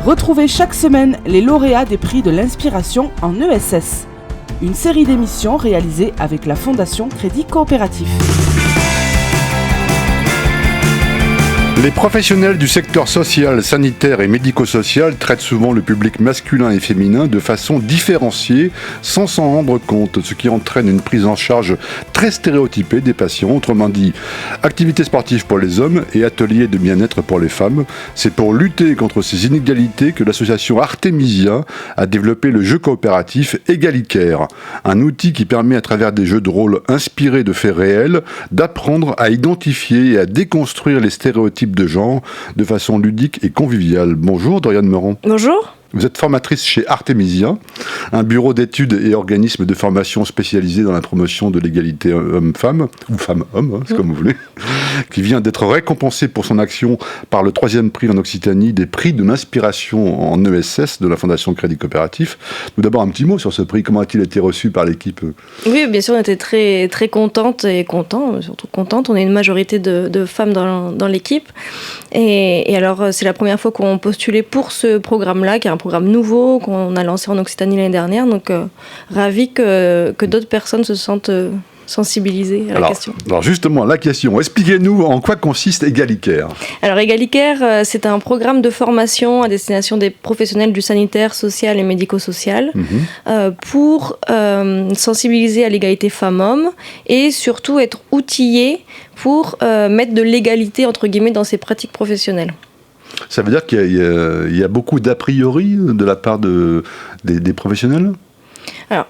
Retrouvez chaque semaine les lauréats des prix de l'inspiration en ESS. Une série d'émissions réalisées avec la Fondation Crédit Coopératif. Les professionnels du secteur social, sanitaire et médico-social traitent souvent le public masculin et féminin de façon différenciée sans s'en rendre compte, ce qui entraîne une prise en charge très stéréotypée des patients, autrement dit activités sportives pour les hommes et ateliers de bien-être pour les femmes. C'est pour lutter contre ces inégalités que l'association Artemisia a développé le jeu coopératif Égalicaire, un outil qui permet à travers des jeux de rôle inspirés de faits réels d'apprendre à identifier et à déconstruire les stéréotypes de genre de façon ludique et conviviale. Bonjour Doriane Meurant. Bonjour. Vous êtes formatrice chez Artemisia, un bureau d'études et organisme de formation spécialisé dans la promotion de l'égalité homme-femme, ou femme-homme, c'est comme vous voulez, qui vient d'être récompensé pour son action par le 3e prix en Occitanie des prix de l'inspiration en ESS de la Fondation Crédit Coopératif. Tout d'abord, un petit mot sur ce prix. Comment a-t-il été reçu par l'équipe ? Oui, bien sûr, on était très, très contentes et contents, surtout contentes. On est une majorité de femmes dans l'équipe. Et alors, c'est la première fois qu'on postulait pour ce programme-là, qui est un programme nouveau qu'on a lancé en Occitanie l'année dernière. Donc, ravi que d'autres personnes se sentent sensibilisées à la question. Alors justement, la question, expliquez-nous en quoi consiste Égalicaire. Alors Égalicaire, c'est un programme de formation à destination des professionnels du sanitaire, social et médico-social pour sensibiliser à l'égalité femmes-hommes et surtout être outillés pour mettre de l'égalité entre guillemets dans ces pratiques professionnelles. Ça veut dire qu'il y a beaucoup d'a priori de la part des professionnels ? Alors,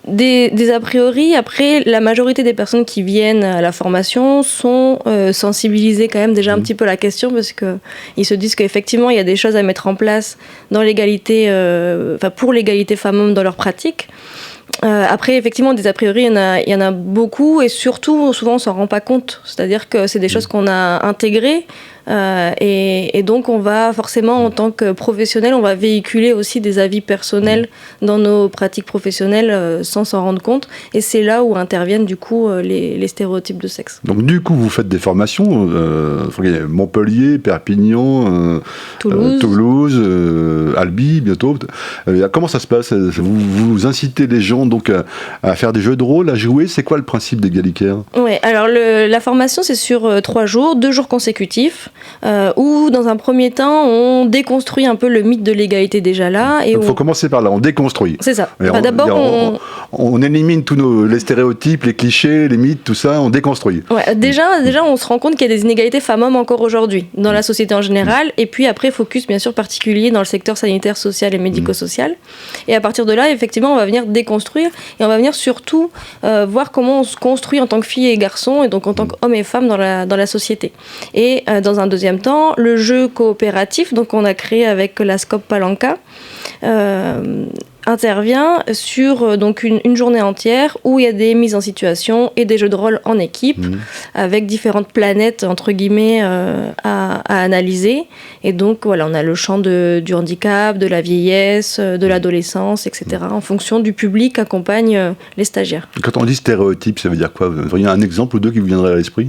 des a priori, après, la majorité des personnes qui viennent à la formation sont sensibilisées quand même déjà un petit peu à la question parce qu'ils se disent qu'effectivement, il y a des choses à mettre en place dans l'égalité, pour l'égalité femmes-hommes dans leur pratique. Après, effectivement, des a priori, il y en a beaucoup et surtout, souvent, on ne s'en rend pas compte. C'est-à-dire que c'est des choses qu'on a intégrées et donc, on va forcément, en tant que professionnel, on va véhiculer aussi des avis personnels dans nos pratiques professionnelles sans s'en rendre compte. Et c'est là où interviennent, du coup, les stéréotypes de sexe. Donc, du coup, vous faites des formations, Montpellier, Perpignan, Toulouse, Albi, bientôt. Comment ça se passe ? Vous incitez les gens donc à faire des jeux de rôle, à jouer. C'est quoi le principe d'Égalicaire ? Oui, alors la formation, c'est sur 3 jours, 2 jours consécutifs, où dans un premier temps, on déconstruit un peu le mythe de l'égalité déjà là. Il faut commencer par là, on déconstruit. C'est ça. D'abord, on élimine tous les stéréotypes, les clichés, les mythes, tout ça, on déconstruit. Ouais, déjà, on se rend compte qu'il y a des inégalités femmes-hommes encore aujourd'hui, dans la société en général, et puis après, focus bien sûr particulier dans le secteur sanitaire, social et médico-social. Et à partir de là, effectivement, on va venir déconstruire, et on va venir surtout voir comment on se construit en tant que fille et garçon, et donc en tant qu'homme et femme dans la société. Et dans un deuxième temps, le jeu coopératif, donc on a créé avec la SCOP Palanca, intervient sur donc une journée entière où il y a des mises en situation et des jeux de rôle en équipe avec différentes planètes entre guillemets à analyser. Et donc voilà, on a le champ du handicap, de la vieillesse, de l'adolescence, etc. en fonction du public qu'accompagnent les stagiaires. Quand on dit stéréotype, ça veut dire quoi ? Il y a un exemple ou deux qui vous viendraient à l'esprit ?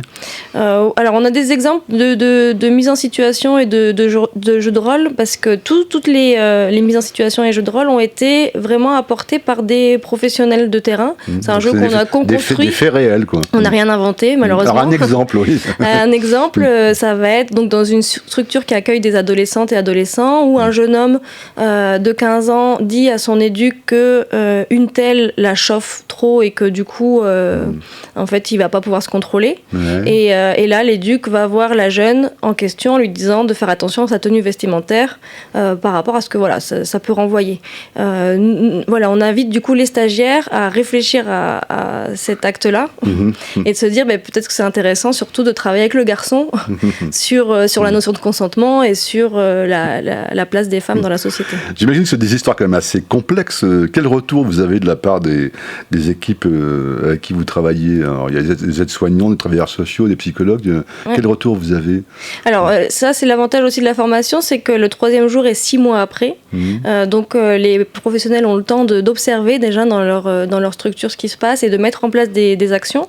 Alors on a des exemples de mise en situation et de jeux de rôle parce que toutes les mises en situation et jeux de rôle ont été vraiment apporté par des professionnels de terrain. C'est un jeu qu'on construit. Des faits réels, quoi. On n'a rien inventé, malheureusement. Alors un exemple, oui. Un exemple, ça va être donc dans une structure qui accueille des adolescentes et adolescents où un jeune homme de 15 ans dit à son éduc que une telle la chauffe trop et que du coup, en fait, il va pas pouvoir se contrôler. Ouais. Et là, l'éduc va voir la jeune en question en lui disant de faire attention à sa tenue vestimentaire par rapport à ce que voilà, ça peut renvoyer. Voilà, on invite du coup les stagiaires à réfléchir à cet acte-là et de se dire peut-être que c'est intéressant surtout de travailler avec le garçon sur la notion de consentement et sur la place des femmes dans la société. J'imagine que c'est des histoires quand même assez complexes. Quel retour vous avez de la part des équipes avec qui vous travaillez ? Alors, il y a des aides-soignants, des travailleurs sociaux, des psychologues. Ouais. Quel retour vous avez ? Alors ça, c'est l'avantage aussi de la formation, c'est que le 3e jour est 6 mois après. Donc les professionnels ont le temps d'observer déjà dans leur structure ce qui se passe et de mettre en place des actions.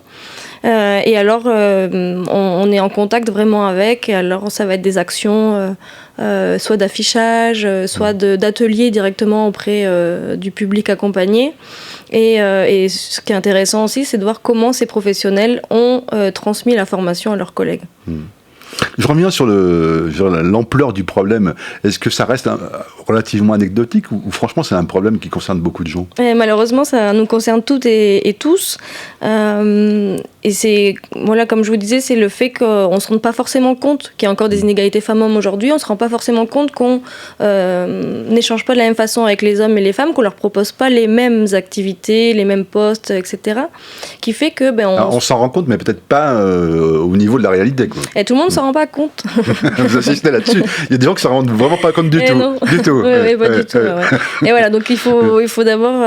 Et alors, on est en contact vraiment avec. Et alors, ça va être des actions, soit d'affichage, soit d'ateliers directement auprès du public accompagné. Et ce qui est intéressant aussi, c'est de voir comment ces professionnels ont transmis la formation à leurs collègues. Je reviens sur l'ampleur du problème. Est-ce que ça reste relativement anecdotique ou franchement c'est un problème qui concerne beaucoup de gens ? Et malheureusement, ça nous concerne toutes et tous. Et c'est, voilà, comme je vous disais, c'est le fait qu'on ne se rende pas forcément compte qu'il y a encore des inégalités femmes-hommes aujourd'hui. On ne se rend pas forcément compte qu'on n'échange pas de la même façon avec les hommes et les femmes, qu'on ne leur propose pas les mêmes activités, les mêmes postes, etc. Qui fait que... on s'en rend compte, mais peut-être pas au niveau de la réalité, quoi. Et tout le monde ne s'en rend pas compte. Vous insistez là-dessus. Il y a des gens qui ne s'en rendent vraiment pas compte du tout. Non. Du tout. Oui, pas du tout. Ouais. Et voilà, donc il faut d'abord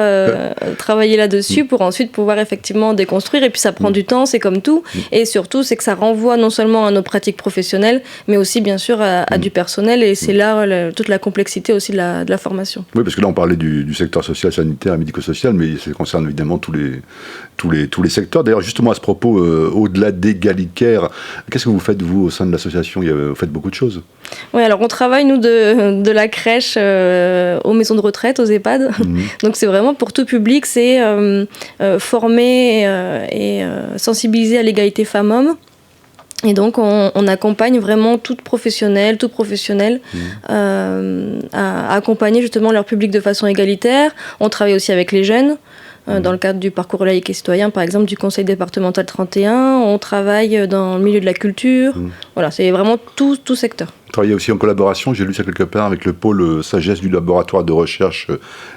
travailler là-dessus pour ensuite pouvoir effectivement déconstruire. Et puis ça prend du temps, c'est comme tout. Et surtout, c'est que ça renvoie non seulement à nos pratiques professionnelles, mais aussi bien sûr à du personnel. Et c'est là toute la complexité aussi de la formation. Oui, parce que là on parlait du secteur social, sanitaire et médico-social, mais ça concerne évidemment tous les secteurs. D'ailleurs, justement à ce propos, au-delà d'Égalité, qu'est-ce que vous faites vous au sein de l'association ? Vous faites beaucoup de choses. Oui, alors on travaille nous de la crèche aux maisons de retraite, aux EHPAD. Donc c'est vraiment pour tout public, c'est former et sensibiliser à l'égalité femmes-hommes. Et donc on accompagne vraiment tout professionnel à accompagner justement leur public de façon égalitaire. On travaille aussi avec les jeunes. Dans le cadre du parcours laïque et citoyen, par exemple, du conseil départemental 31, on travaille dans le milieu de la culture. Voilà, c'est vraiment tout secteur. Vous travaillez aussi en collaboration, j'ai lu ça quelque part, avec le pôle sagesse du laboratoire de recherche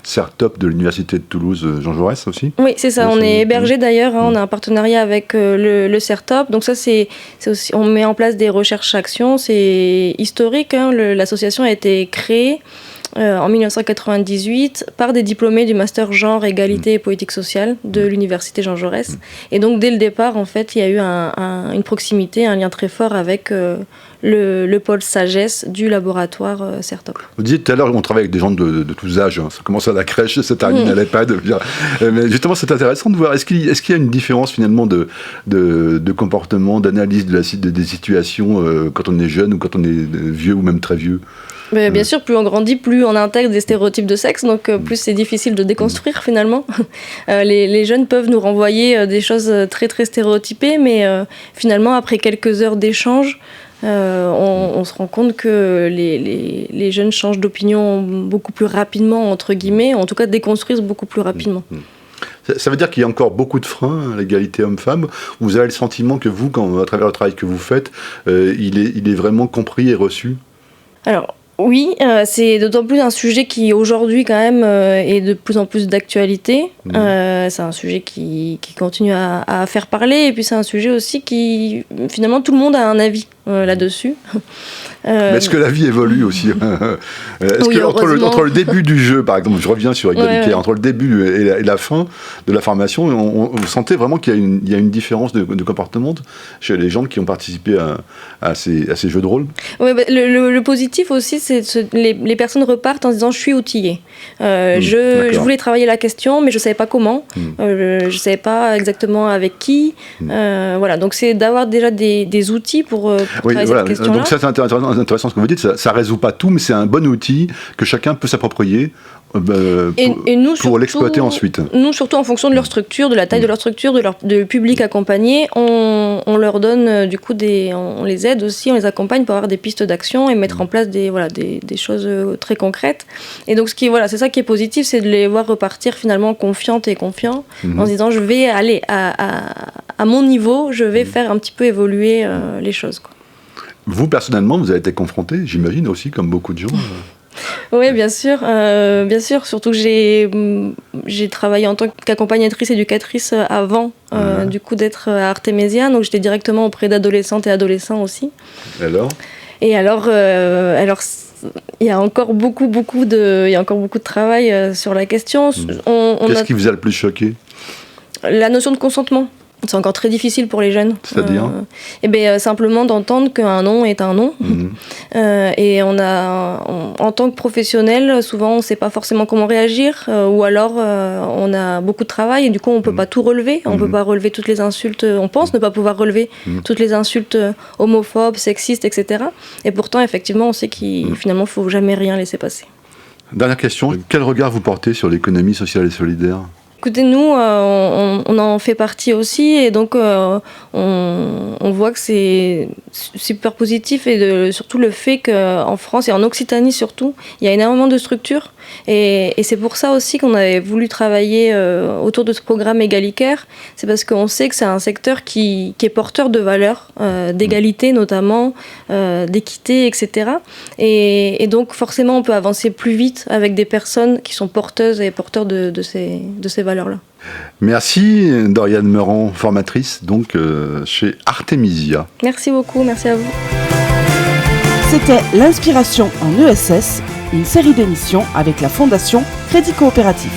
CERTOP de l'Université de Toulouse, Jean Jaurès aussi. Oui, c'est ça, on est hébergé d'ailleurs, on a un partenariat avec le CERTOP, donc ça c'est aussi, on met en place des recherches-actions, c'est historique, l'association a été créée en 1998 par des diplômés du master genre, égalité et politique sociale de l'université Jean Jaurès. Et donc dès le départ, en fait, il y a eu une proximité, un lien très fort avec le pôle sagesse du laboratoire CERTOP. Vous disiez tout à l'heure, on travaille avec des gens de tous âges. Ça commence à la crèche, ça termine à l'EHPAD. Mais justement, c'est intéressant de voir. Est-ce qu'il y a une différence finalement de comportement, d'analyse des situations quand on est jeune ou quand on est vieux ou même très vieux ? Mais bien sûr, plus on grandit, plus on intègre des stéréotypes de sexe, donc plus c'est difficile de déconstruire finalement. Les jeunes peuvent nous renvoyer des choses très très stéréotypées, mais finalement après quelques heures d'échange, on se rend compte que les jeunes changent d'opinion beaucoup plus rapidement, entre guillemets, en tout cas déconstruisent beaucoup plus rapidement. Ça veut dire qu'il y a encore beaucoup de freins à l'égalité homme-femme. Vous avez le sentiment que vous, à travers le travail que vous faites, il est vraiment compris et reçu ? Alors, oui, c'est d'autant plus un sujet qui aujourd'hui quand même est de plus en plus d'actualité. C'est un sujet qui continue à faire parler, et puis c'est un sujet aussi qui finalement tout le monde a un avis là-dessus. Mais est-ce que la vie évolue aussi ? Est-ce que entre le début du jeu, par exemple, je reviens sur égalité, entre le début et la fin de la formation, vous sentez vraiment qu'il y a une différence de comportement chez les gens qui ont participé à ces jeux de rôle ? Oui, le positif aussi, c'est les personnes repartent en se disant je suis outillée. Je voulais travailler la question, mais je ne savais pas comment. Je ne savais pas exactement avec qui. Voilà, donc c'est d'avoir déjà des outils pour travailler cette question-là. Donc ça, c'est intéressant ce que vous dites. Ça ne résout pas tout, mais c'est un bon outil que chacun peut s'approprier pour l'exploiter ensuite. Nous, surtout en fonction de leur structure, de la taille de leur structure, de public accompagné, on leur donne du coup on les aide aussi, on les accompagne pour avoir des pistes d'action et mettre en place des choses très concrètes. Et donc c'est ça qui est positif, c'est de les voir repartir finalement confiantes et confiants, en se disant je vais aller à mon niveau, je vais faire un petit peu évoluer les choses, quoi. Vous, personnellement, vous avez été confronté, j'imagine aussi, comme beaucoup de gens. Oui, bien sûr, surtout que j'ai travaillé en tant qu'accompagnatrice éducatrice avant du coup d'être à Artémésia, donc j'étais directement auprès d'adolescentes et adolescents aussi. Et alors il y a encore beaucoup de travail sur la question. Qu'est-ce qui vous a le plus choqué ? La notion de consentement. c'est encore très difficile pour les jeunes. C'est-à-dire simplement d'entendre qu'un non est un non. Et en tant que professionnel, souvent on ne sait pas forcément comment réagir, ou alors on a beaucoup de travail et du coup on ne peut pas tout relever. On ne peut pas relever toutes les insultes, on pense ne pas pouvoir relever toutes les insultes homophobes, sexistes, etc. Et pourtant, effectivement, on sait qu'il finalement, il ne faut jamais rien laisser passer. Dernière question, quel regard vous portez sur l'économie sociale et solidaire ? Écoutez, nous, on en fait partie aussi, et donc on voit que c'est super positif, et surtout le fait qu'en France et en Occitanie surtout, il y a énormément de structures, et c'est pour ça aussi qu'on avait voulu travailler autour de ce programme Égalicaire. C'est parce qu'on sait que c'est un secteur qui est porteur de valeurs, d'égalité notamment, d'équité, etc. Et donc forcément, on peut avancer plus vite avec des personnes qui sont porteuses et porteurs de ces valeurs. Là. Merci Doriane Meurant, formatrice donc chez Artemisia. Merci beaucoup, merci à vous. C'était l'Inspiration en ESS, une série d'émissions avec la Fondation Crédit Coopératif.